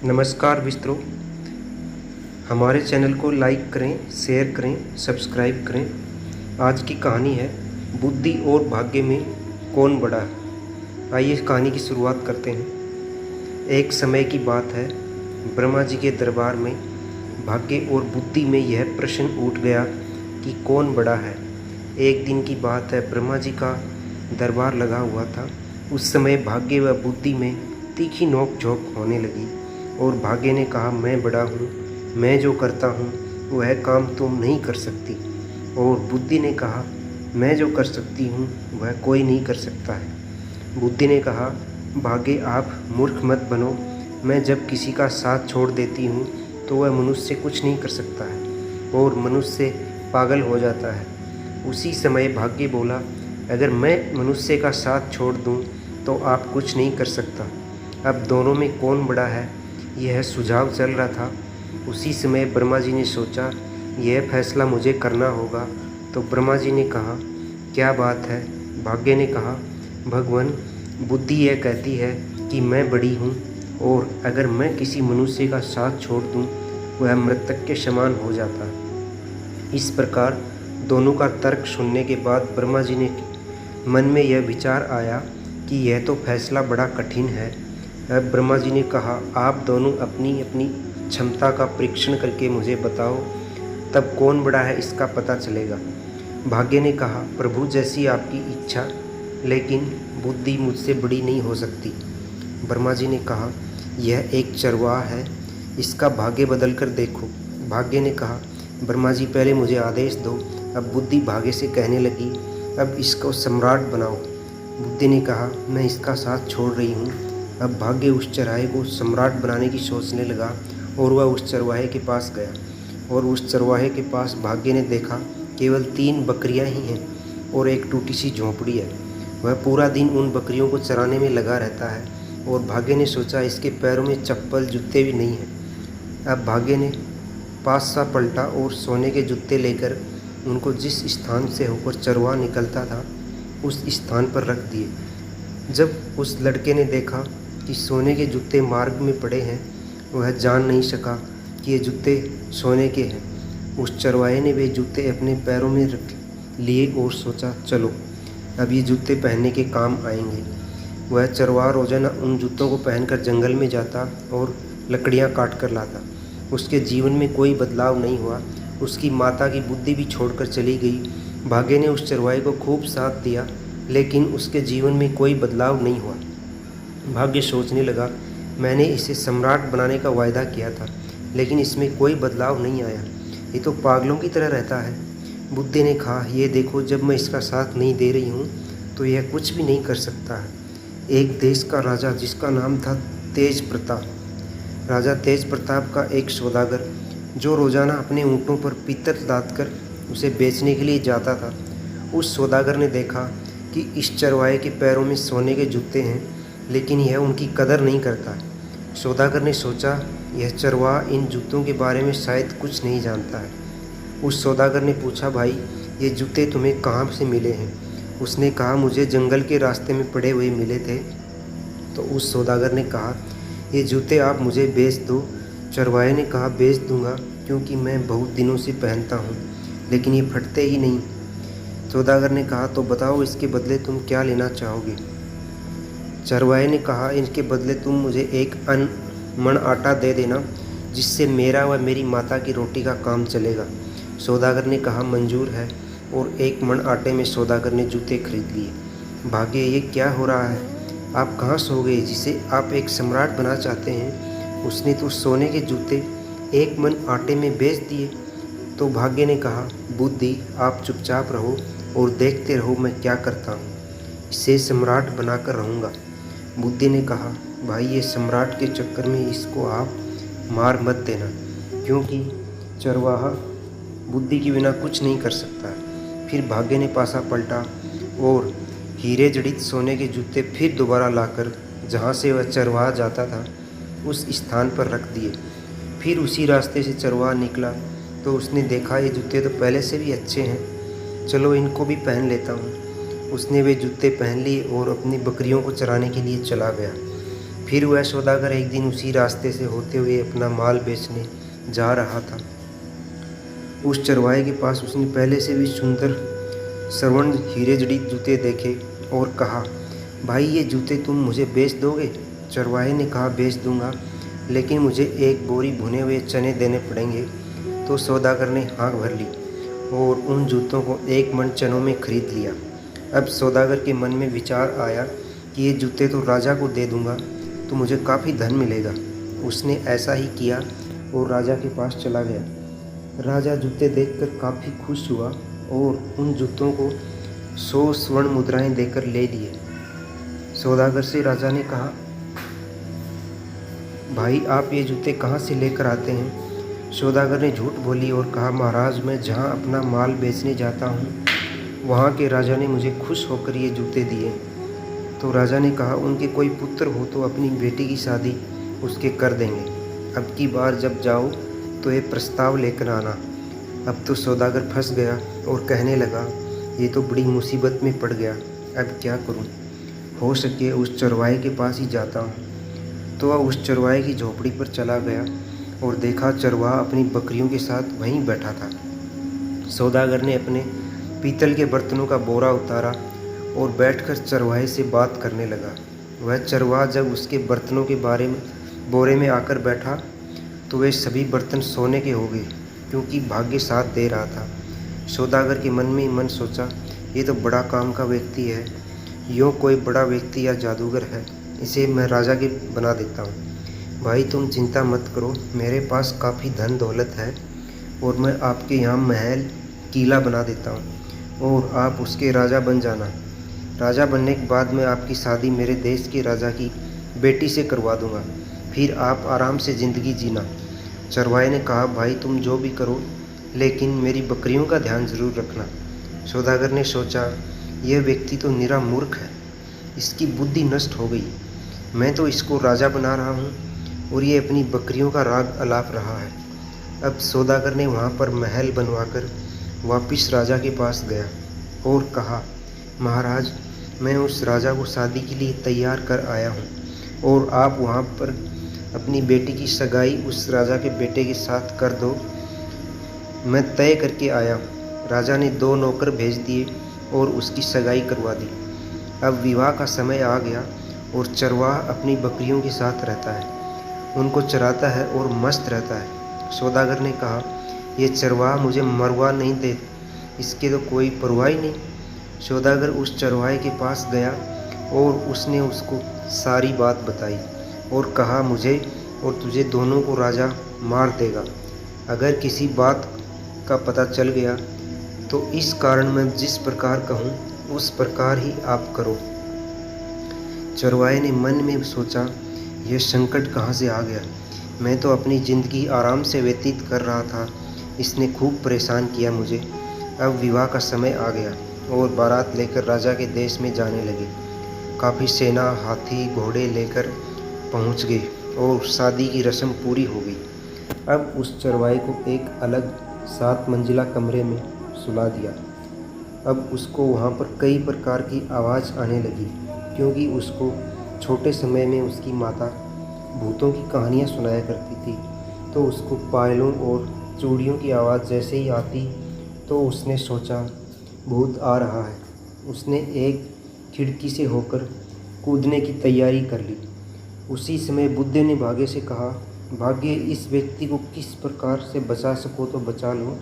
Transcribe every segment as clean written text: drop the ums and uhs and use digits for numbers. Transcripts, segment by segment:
नमस्कार मित्रों, हमारे चैनल को लाइक करें, शेयर करें, सब्सक्राइब करें। आज की कहानी है बुद्धि और भाग्य में कौन बड़ा है। आइए इस कहानी की शुरुआत करते हैं। एक समय की बात है, ब्रह्मा जी के दरबार में भाग्य और बुद्धि में यह प्रश्न उठ गया कि कौन बड़ा है। एक दिन की बात है, ब्रह्मा जी का दरबार लगा हुआ था। उस समय भाग्य व बुद्धि में तीखी नोक झोंक होने लगी और भाग्य ने कहा, मैं बड़ा हूँ, मैं जो करता हूँ वह काम तुम नहीं कर सकती। और बुद्धि ने कहा, मैं जो कर सकती हूँ वह कोई नहीं कर सकता है। बुद्धि ने कहा, भाग्य आप मूर्ख मत बनो, मैं जब किसी का साथ छोड़ देती हूँ तो वह मनुष्य कुछ नहीं कर सकता है और मनुष्य पागल हो जाता है। उसी समय भाग्य बोला, अगर मैं मनुष्य का साथ छोड़ दूँ तो आप कुछ नहीं कर सकता। अब दोनों में कौन बड़ा है, यह सुझाव चल रहा था। उसी समय ब्रह्मा जी ने सोचा, यह फैसला मुझे करना होगा। तो ब्रह्मा जी ने कहा, क्या बात है? भाग्य ने कहा, भगवान, बुद्धि यह कहती है कि मैं बड़ी हूँ और अगर मैं किसी मनुष्य का साथ छोड़ दूँ वह मृतक के समान हो जाता है। इस प्रकार दोनों का तर्क सुनने के बाद ब्रह्मा जी ने मन में यह विचार आया कि यह तो फैसला बड़ा कठिन है। अब ब्रह्मा जी ने कहा, आप दोनों अपनी अपनी क्षमता का परीक्षण करके मुझे बताओ, तब कौन बड़ा है इसका पता चलेगा। भाग्य ने कहा, प्रभु जैसी आपकी इच्छा, लेकिन बुद्धि मुझसे बड़ी नहीं हो सकती। ब्रह्मा जी ने कहा, यह एक चरवाहा है, इसका भाग्य बदल कर देखो। भाग्य ने कहा, ब्रह्मा जी पहले मुझे आदेश दो। अब बुद्धि भाग्य से कहने लगी, अब इसको सम्राट बनाओ। बुद्धि ने कहा, मैं इसका साथ छोड़ रही हूँ। अब भाग्य उस चरवाहे को सम्राट बनाने की सोचने लगा और वह उस चरवाहे के पास गया। और उस चरवाहे के पास भाग्य ने देखा केवल 3 बकरियां ही हैं और एक टूटी सी झोंपड़ी है। वह पूरा दिन उन बकरियों को चराने में लगा रहता है और भाग्य ने सोचा, इसके पैरों में चप्पल जूते भी नहीं हैं। अब भाग्य ने पास सा पलटा और सोने के जूते लेकर उनको जिस स्थान से होकर चरवाहा निकलता था उस स्थान पर रख दिए। जब उस लड़के ने देखा कि सोने के जूते मार्ग में पड़े हैं, वह जान नहीं सका कि ये जूते सोने के हैं। उस चरवाहे ने वे जूते अपने पैरों में रख लिए और सोचा, चलो अब ये जूते पहनने के काम आएंगे। वह चरवाहा रोजाना उन जूतों को पहनकर जंगल में जाता और लकड़ियाँ काट कर लाता। उसके जीवन में कोई बदलाव नहीं हुआ। उसकी माता की बुद्धि भी छोड़कर चली गई। भाग्य ने उस चरवाहे को खूब साथ दिया, लेकिन उसके जीवन में कोई बदलाव नहीं हुआ। भाग्य सोचने लगा, मैंने इसे सम्राट बनाने का वायदा किया था, लेकिन इसमें कोई बदलाव नहीं आया। ये तो पागलों की तरह रहता है। बुद्धि ने कहा, ये देखो, जब मैं इसका साथ नहीं दे रही हूँ तो यह कुछ भी नहीं कर सकता है। एक देश का राजा जिसका नाम था तेज प्रताप, राजा तेज प्रताप का एक सौदागर जो रोज़ाना अपने ऊँटों पर पीतल लाद कर उसे बेचने के लिए जाता था, उस सौदागर ने देखा कि इस चरवाहे के पैरों में सोने के जूते हैं, लेकिन यह उनकी कदर नहीं करता। सौदागर ने सोचा, यह चरवाहा इन जूतों के बारे में शायद कुछ नहीं जानता है। उस सौदागर ने पूछा, भाई ये जूते तुम्हें कहाँ से मिले हैं? उसने कहा, मुझे जंगल के रास्ते में पड़े हुए मिले थे। तो उस सौदागर ने कहा, ये जूते आप मुझे बेच दो। चरवाहे ने कहा, बेच दूंगा, क्योंकि मैं बहुत दिनों से पहनता हूँ, लेकिन ये फटते ही नहीं। सौदागर ने कहा, तो बताओ इसके बदले तुम क्या लेना चाहोगे? चरवाहे ने कहा, इनके बदले तुम मुझे एक मन आटा दे देना, जिससे मेरा व मेरी माता की रोटी का काम चलेगा। सौदागर ने कहा, मंजूर है, और 1 मन आटे में सौदागर ने जूते खरीद लिए। भाग्य, ये क्या हो रहा है? आप कहाँ सो गए जिसे आप एक सम्राट बना चाहते हैं? उसने तो सोने के जूते 1 मन आटे में बेच दिए। तो भाग्य ने कहा, बुद्धि, आप चुपचाप रहो और देखते रहो मैं क्या करता हूँ। इसे सम्राट बनाकर रहूँगा। बुद्धि ने कहा, भाई ये सम्राट के चक्कर में इसको आप मार मत देना, क्योंकि चरवाहा बुद्धि के बिना कुछ नहीं कर सकता। फिर भाग्य ने पासा पलटा और हीरे जड़ित सोने के जूते फिर दोबारा लाकर जहाँ से वह चरवाहा जाता था उस स्थान पर रख दिए। फिर उसी रास्ते से चरवाहा निकला तो उसने देखा, ये जूते तो पहले से भी अच्छे हैं, चलो इनको भी पहन लेता हूँ। उसने वे जूते पहन लिए और अपनी बकरियों को चराने के लिए चला गया। फिर वह सौदागर एक दिन उसी रास्ते से होते हुए अपना माल बेचने जा रहा था। उस चरवाहे के पास उसने पहले से भी सुंदर स्वर्ण हीरे जड़ित जूते देखे और कहा, भाई ये जूते तुम मुझे बेच दोगे? चरवाहे ने कहा, बेच दूंगा, लेकिन मुझे 1 बोरी भुने हुए चने देने पड़ेंगे। तो सौदागर ने हाँक भर ली और उन जूतों को 1 मन चनों में खरीद लिया। अब सौदागर के मन में विचार आया कि ये जूते तो राजा को दे दूंगा तो मुझे काफ़ी धन मिलेगा। उसने ऐसा ही किया और राजा के पास चला गया। राजा जूते देखकर काफ़ी खुश हुआ और उन जूतों को 100 स्वर्ण मुद्राएं देकर ले लिए। सौदागर से राजा ने कहा, भाई आप ये जूते कहाँ से लेकर आते हैं? सौदागर ने झूठ बोली और कहा, महाराज मैं जहाँ अपना माल बेचने जाता हूँ वहाँ के राजा ने मुझे खुश होकर ये जूते दिए। तो राजा ने कहा, उनके कोई पुत्र हो तो अपनी बेटी की शादी उसके कर देंगे। अब की बार जब जाओ तो ये प्रस्ताव लेकर आना। अब तो सौदागर फंस गया और कहने लगा, ये तो बड़ी मुसीबत में पड़ गया, अब क्या करूं? हो सके उस चरवाहे के पास ही जाता हूं। तो वह उस चरवाहे की झोपड़ी पर चला गया और देखा चरवाहा अपनी बकरियों के साथ वहीं बैठा था। सौदागर ने अपने पीतल के बर्तनों का बोरा उतारा और बैठकर चरवाहे से बात करने लगा। वह चरवाहा जब उसके बर्तनों के बोरे में आकर बैठा तो वे सभी बर्तन सोने के हो गए, क्योंकि भाग्य साथ दे रहा था। सौदागर के मन में मन सोचा, ये तो बड़ा काम का व्यक्ति है, यूँ कोई बड़ा व्यक्ति या जादूगर है, इसे मैं राजा के बना देता हूँ। भाई तुम चिंता मत करो, मेरे पास काफ़ी धन दौलत है और मैं आपके यहाँ महल किला बना देता हूँ और आप उसके राजा बन जाना। राजा बनने के बाद मैं आपकी शादी मेरे देश के राजा की बेटी से करवा दूंगा, फिर आप आराम से ज़िंदगी जीना। चरवाहे ने कहा, भाई तुम जो भी करो लेकिन मेरी बकरियों का ध्यान ज़रूर रखना। सौदागर ने सोचा, यह व्यक्ति तो निरा मूर्ख है, इसकी बुद्धि नष्ट हो गई। मैं तो इसको राजा बना रहा हूँ और ये अपनी बकरियों का राग अलाप रहा है। अब सौदागर ने वहाँ पर महल बनवाकर वापिस राजा के पास गया और कहा, महाराज मैं उस राजा को शादी के लिए तैयार कर आया हूँ और आप वहाँ पर अपनी बेटी की सगाई उस राजा के बेटे के साथ कर दो, मैं तय करके आया हूँ। राजा ने 2 नौकर भेज दिए और उसकी सगाई करवा दी। अब विवाह का समय आ गया और चरवाहा अपनी बकरियों के साथ रहता है, उनको चराता है और मस्त रहता है। सौदागर ने कहा, ये चरवाहा मुझे मरवा नहीं दे, इसके तो कोई परवाह ही नहीं। सौदागर उस चरवाहे के पास गया और उसने उसको सारी बात बताई और कहा, मुझे और तुझे दोनों को राजा मार देगा। अगर किसी बात का पता चल गया तो इस कारण मैं जिस प्रकार कहूँ उस प्रकार ही आप करो। चरवाहे ने मन में सोचा, यह संकट कहाँ से आ गया? मैं तो अपनी ज़िंदगी आराम से व्यतीत कर रहा था, इसने खूब परेशान किया मुझे। अब विवाह का समय आ गया और बारात लेकर राजा के देश में जाने लगे। काफ़ी सेना हाथी घोड़े लेकर पहुंच गए और शादी की रस्म पूरी हो गई। अब उस चरवाहे को एक अलग 7 मंजिला कमरे में सुला दिया। अब उसको वहाँ पर कई प्रकार की आवाज़ आने लगी, क्योंकि उसको छोटे समय में उसकी माता भूतों की कहानियाँ सुनाया करती थी। तो उसको पायलों और चूड़ियों की आवाज़ जैसे ही आती तो उसने सोचा, भूत आ रहा है। उसने एक खिड़की से होकर कूदने की तैयारी कर ली। उसी समय बुद्धे ने भाग्य से कहा, भाग्य इस व्यक्ति को किस प्रकार से बचा सको तो बचा लो,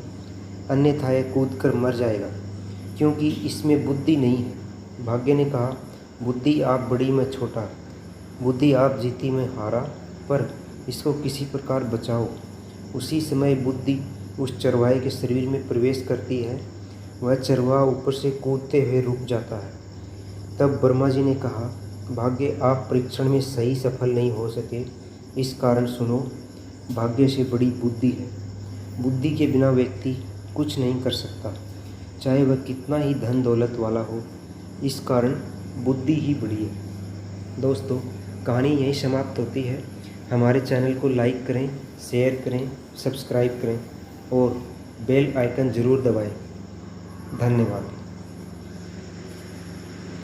अन्यथा यह कूद कर मर जाएगा, क्योंकि इसमें बुद्धि नहीं है। भाग्य ने कहा, बुद्धि आप बड़ी मैं छोटा, बुद्धि आप जीती मैं हारा, पर इसको किसी प्रकार बचाओ। उसी समय बुद्धि उस चरवाहे के शरीर में प्रवेश करती है। वह चरवाहा ऊपर से कूदते हुए रुक जाता है। तब ब्रह्मा जी ने कहा, भाग्य आप परीक्षण में सही सफल नहीं हो सके, इस कारण सुनो, भाग्य से बड़ी बुद्धि है। बुद्धि के बिना व्यक्ति कुछ नहीं कर सकता, चाहे वह कितना ही धन दौलत वाला हो, इस कारण बुद्धि ही बड़ी है। दोस्तों, कहानी यहीं समाप्त होती है। हमारे चैनल को लाइक करें, शेयर करें, सब्सक्राइब करें और बेल आइकन ज़रूर दबाएं। धन्यवाद।